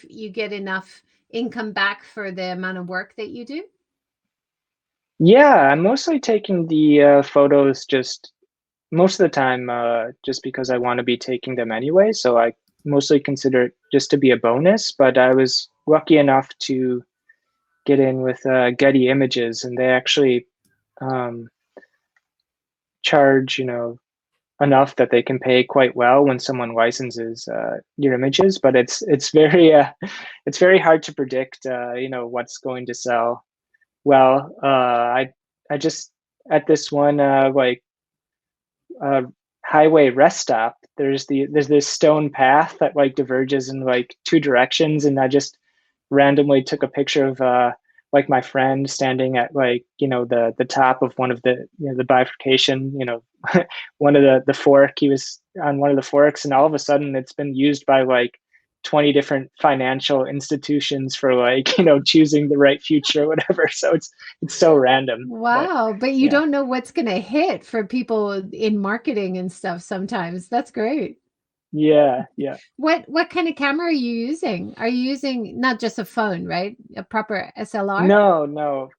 you get enough income back for the amount of work that you do? Yeah, I'm mostly taking the photos just most of the time just because I want to be taking them anyway. So I mostly consider it just to be a bonus. But I was lucky enough to get in with Getty Images, and they actually um, charge, enough that they can pay quite well when someone licenses your images, but it's very hard to predict what's going to sell well. I just at this one uh, highway rest stop, there's this stone path that like diverges in like two directions, and I just randomly took a picture of like my friend standing at like the top of one of the the bifurcation, one of the fork. He was on one of the forks, and all of a sudden it's been used by like 20 different financial institutions for like choosing the right future or whatever. So it's so random, but Wow, but you yeah. don't know what's gonna hit for people in marketing and stuff sometimes. That's great. Yeah. What kind of camera are you using? Are you using not just a phone, right? A proper SLR? No.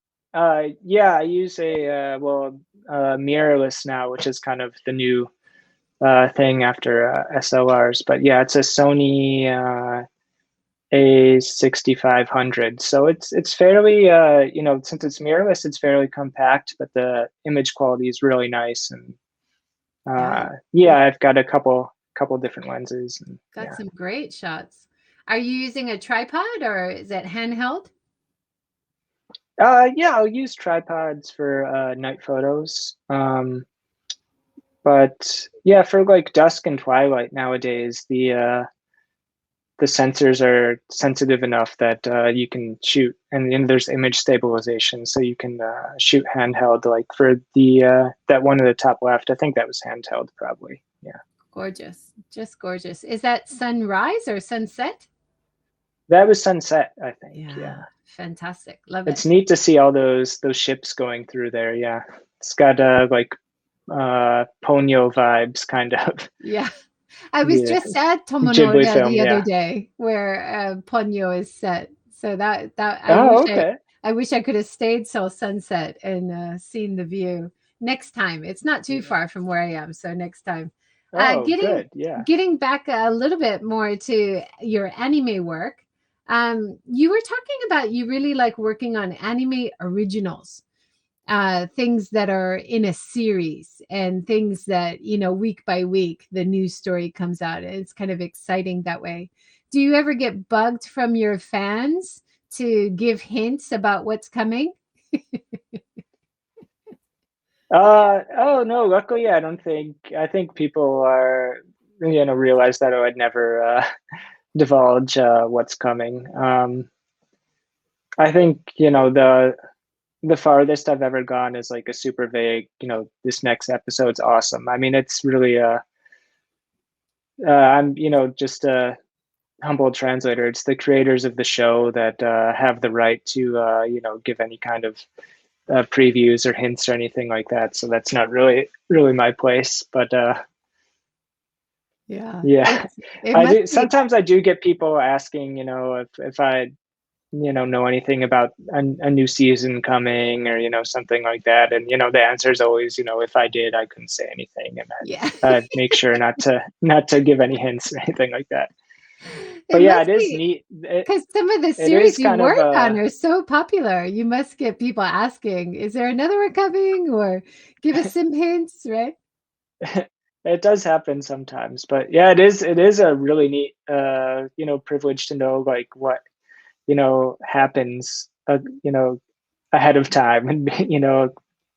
Yeah, I use mirrorless now, which is kind of the new thing after SLRs. But yeah, it's a Sony A6500. So it's fairly since it's mirrorless, it's fairly compact, but the image quality is really nice. And Yeah. yeah, I've got a couple different lenses. And, Got yeah. some great shots. Are you using a tripod or is it handheld? Yeah, I'll use tripods for night photos. But yeah, for like dusk and twilight nowadays, the sensors are sensitive enough that you can shoot, and there's image stabilization, so you can shoot handheld. Like for the that one in the top left, I think that was handheld, probably. Yeah, Gorgeous. Just gorgeous. Is that sunrise or sunset? that was sunset, I think. Yeah. Yeah, Fantastic. Love it. it's neat to see all those ships going through there. Yeah, it's got like Ponyo vibes, kind of. Yeah. I was Yeah, just at Ghibli Tomonoya film. the other Yeah. day where Ponyo is set. So that Oh, okay. I wish I could have stayed till sunset and seen the view. Next time. It's not too Yeah. far from where I am, so next time. Uh Oh, getting good. Yeah. getting back a little bit more to your anime work. You were talking about you really like working on anime originals, things that are in a series and things that, week by week, the news story comes out. It's kind of exciting that way. Do you ever get bugged from your fans to give hints about what's coming? Oh no, luckily I don't think I think people are realize that I would never divulge what's coming. I think, the farthest I've ever gone is like a super vague, this next episode's awesome. I mean, it's really I'm, just a humble translator. It's the creators of the show that have the right to give any kind of previews or hints or anything like that. So that's not really my place. But Yeah, yeah, it I must do. be. Sometimes I do get people asking, if I know anything about a new season coming or something like that, and the answer is always, if I did, I couldn't say anything, and Yeah. I'd make sure not to give any hints or anything like that. It But yeah, it must is be neat. because some of the It series is you kind of work on are so popular. You must get people asking, "Is there another one coming?" Or give us some hints, right? it does happen sometimes, but yeah, it is a really neat privilege to know like what happens ahead of time, and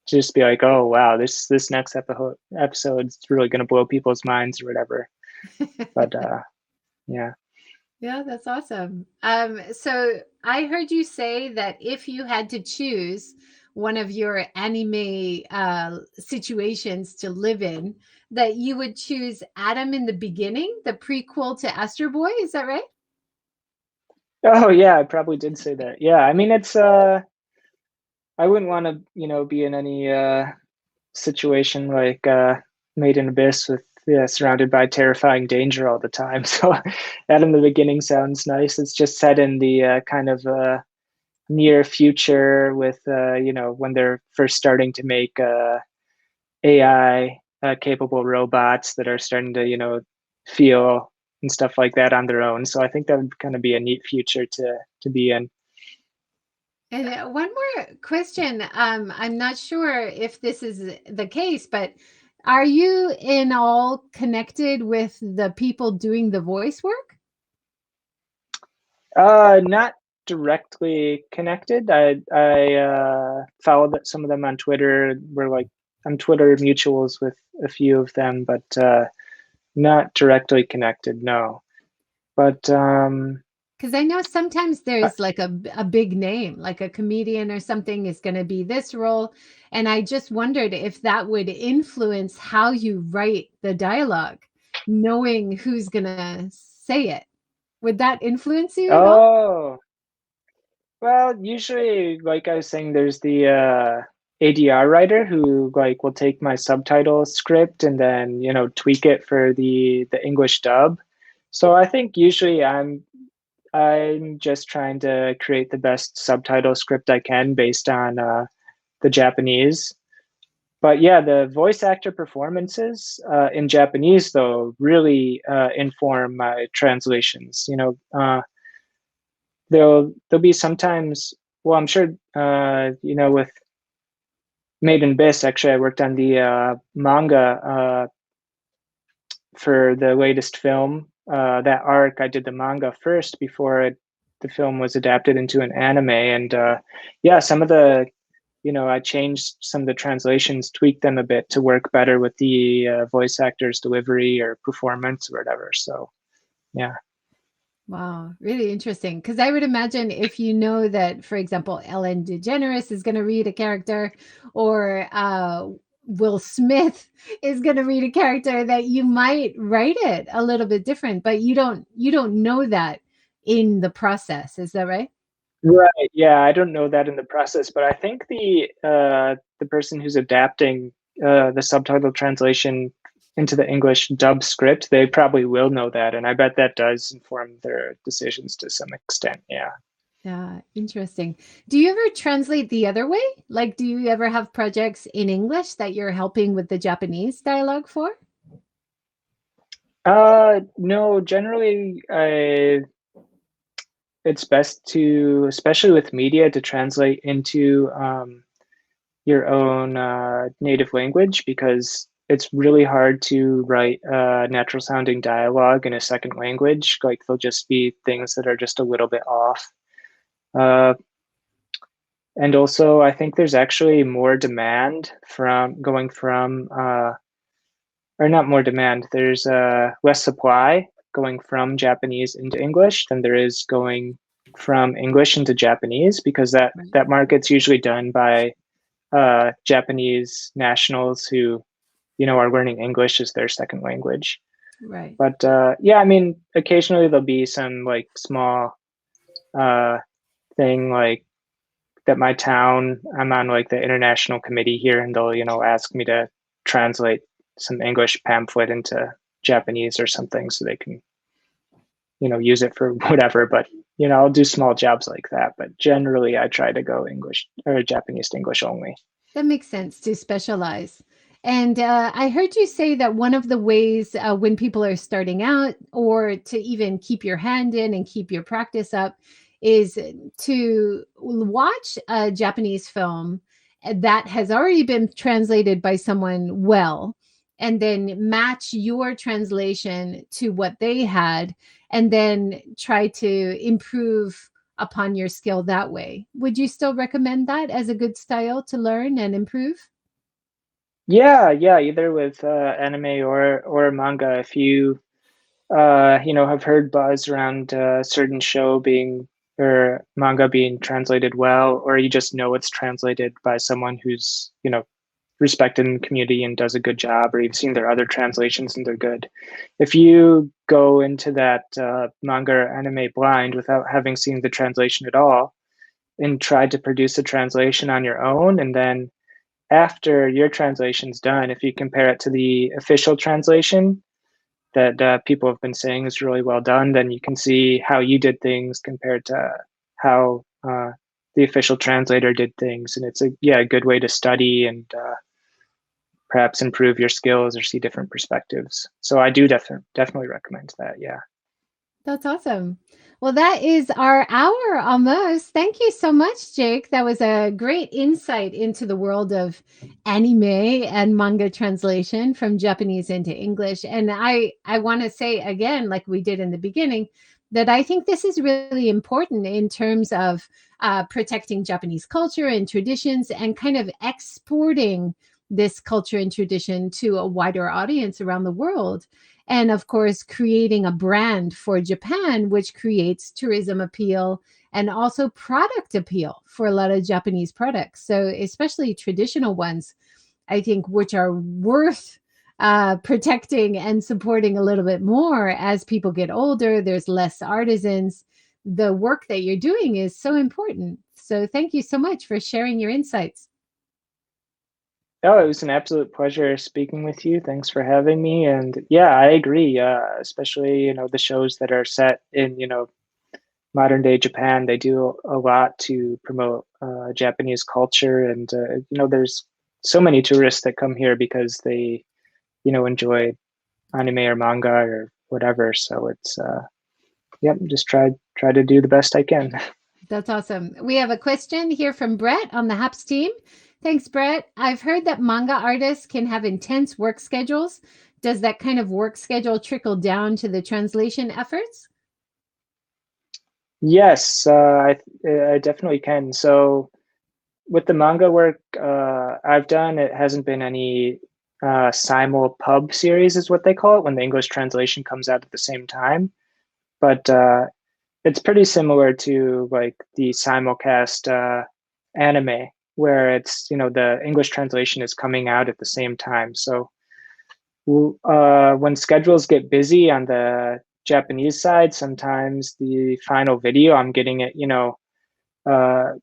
just be like, oh wow, this next episode's really going to blow people's minds or whatever. But yeah. Yeah, that's awesome. So I heard you say that if you had to choose one of your anime situations to live in, that you would choose Adam in the Beginning, the prequel to Astro Boy. Is that right? Oh yeah, I probably did say that. Yeah, I mean, it's I wouldn't want to be in any situation like Made in Abyss with, yeah, surrounded by terrifying danger all the time. So that in the beginning sounds nice. It's just set in the kind of near future with when they're first starting to make AI capable robots that are starting to feel and stuff like that on their own. So I think that would kind of be a neat future to be in. And one more question. I'm not sure if this is the case, but Are you in all connected with the people doing the voice work? Not directly connected. I followed some of them on Twitter. We're like I'm Twitter mutuals with a few of them, but not directly connected. No, but Because I know sometimes there's like a big name, like a comedian or something is going to be this role. And I just wondered if that would influence how you write the dialogue, knowing who's going to say it. Would that influence you at all? oh, well, usually, like I was saying, there's the ADR writer who like will take my subtitle script and then tweak it for the English dub. So I think usually I'm just trying to create the best subtitle script I can based on the Japanese. But yeah, the voice actor performances in Japanese though really inform my translations. There'll be sometimes. Well, I'm sure with Made in Abyss. Actually, I worked on the manga for the latest film. That arc, I did the manga first before the film was adapted into an anime, and yeah, some of the I changed some of the translations, tweaked them a bit to work better with the voice actor's delivery or performance or whatever. So yeah. Wow, really interesting. Because I would imagine if you know that, for example, Ellen DeGeneres is going to read a character, or Will Smith is going to read a character, that you might write it a little bit different, but you don't know that in the process. Is that right? Right. Yeah, I don't know that in the process, but I think the person who's adapting the subtitle translation into the English dub script, they probably will know that, and I bet that does inform their decisions to some extent. Yeah. Yeah, interesting. Do you ever translate the other way? Like, do you ever have projects in English that you're helping with the Japanese dialogue for? No, generally, it's best to, especially with media, to translate into your own native language because it's really hard to write natural sounding dialogue in a second language. Like there'll just be things that are just a little bit off. Uh, and also, I think there's actually more demand from going from, or not more demand, there's less supply going from Japanese into English than there is going from English into Japanese because Right. that market's usually done by Japanese nationals who, are learning English as their second language. Right. But yeah, I mean, occasionally there'll be some like small uh, thing like that my town, I'm on like the international committee here, and they'll, ask me to translate some English pamphlet into Japanese or something so they can, use it for whatever. But, I'll do small jobs like that. But generally, I try to go English or Japanese to English only. That makes sense to specialize. And I heard you say that one of the ways when people are starting out, or to even keep your hand in and keep your practice up, is to watch a Japanese film that has already been translated by someone well, and then match your translation to what they had, and then try to improve upon your skill that way. Would you still recommend that as a good style to learn and improve? Yeah, yeah, either with anime or manga. If you have heard buzz around a certain show being or manga being translated well, or you just know it's translated by someone who's respected in the community and does a good job, or you've seen their other translations and they're good. If you go into that manga or anime blind without having seen the translation at all and try to produce a translation on your own, and then after your translation's done, if you compare it to the official translation that people have been saying is really well done, then you can see how you did things compared to how the official translator did things, and it's a good way to study and perhaps improve your skills or see different perspectives. So I do definitely recommend that. Yeah. That's awesome. Well, that is our hour almost. Thank you so much, Jake. That was a great insight into the world of anime and manga translation from Japanese into English. And I want to say again, like we did in the beginning, that I think this is really important in terms of protecting Japanese culture and traditions and kind of exporting this culture and tradition to a wider audience around the world, and of course creating a brand for Japan, which creates tourism appeal and also product appeal for a lot of Japanese products, so especially traditional ones, I think, which are worth protecting and supporting a little bit more. As people get older, there's less artisans. The work that you're doing is so important, so thank you so much for sharing your insights. Oh, it was an absolute pleasure speaking with you. Thanks for having me. And yeah, I agree. Especially, the shows that are set in, modern day Japan, they do a lot to promote Japanese culture. And, there's so many tourists that come here because they, enjoy anime or manga or whatever. So it's, yep, just try to do the best I can. That's awesome. We have a question here from Brett on the HAPS team. Thanks, Brett. I've heard that manga artists can have intense work schedules. Does that kind of work schedule trickle down to the translation efforts? Yes, I definitely can. So with the manga work I've done, it hasn't been any simul pub series is what they call it when the English translation comes out at the same time. But it's pretty similar to like the simulcast anime, where it's the English translation is coming out at the same time. So when schedules get busy on the Japanese side, sometimes the final video I'm getting it, uh,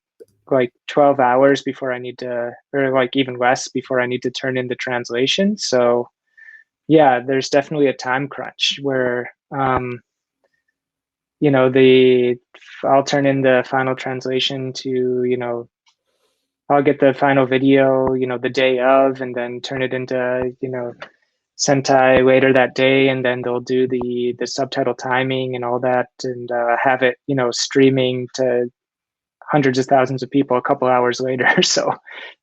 like 12 hours before I need to, or like even less before I need to turn in the translation. So yeah, there's definitely a time crunch where the I'll turn in the final translation to, I'll get the final video, the day of, and then turn it into, Sentai later that day, and then they'll do the subtitle timing and all that, and have it, streaming to hundreds of thousands of people a couple hours later. So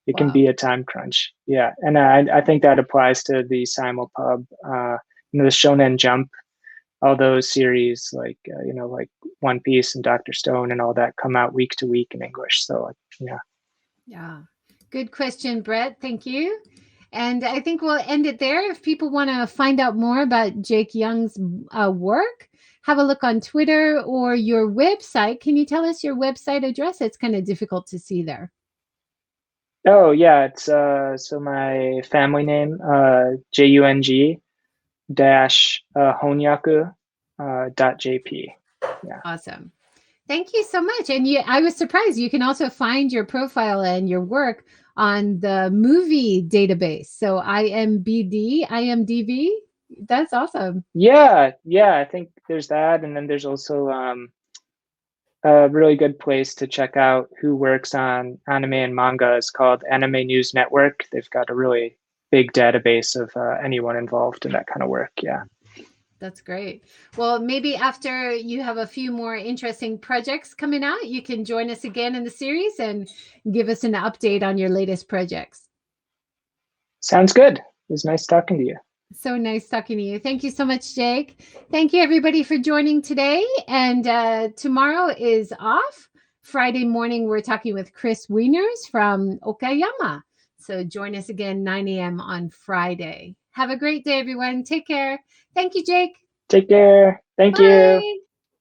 it can Wow. be a time crunch. Yeah, and I think that applies to the simulpub, the Shonen Jump, all those series like like One Piece and Dr. Stone and all that come out week to week in English. So yeah. Yeah. Good question, Brett. Thank you. And I think we'll end it there. If people want to find out more about Jake Young's work, have a look on Twitter or your website. Can you tell us your website address? It's kind of difficult to see there. Oh yeah, it's so my family name, Jung dash honyaku dot jp. Yeah. Awesome. Thank you so much. And I was surprised you can also find your profile and your work on the movie database. So IMDb. That's awesome. Yeah, I think there's that, and then there's also a really good place to check out who works on anime and manga is called Anime News Network. They've got a really big database of anyone involved in that kind of work. Yeah. That's great. Well, maybe after you have a few more interesting projects coming out, you can join us again in the series and give us an update on your latest projects. Sounds good. It was nice talking to you. So nice talking to you. Thank you so much, Jake. Thank you, everybody, for joining today. And tomorrow is off. Friday morning, we're talking with Chris Wieners from Okayama. So join us again, 9 a.m. on Friday. Have a great day, everyone. Take care. Thank you, Jake. Take care. Thank you. Bye.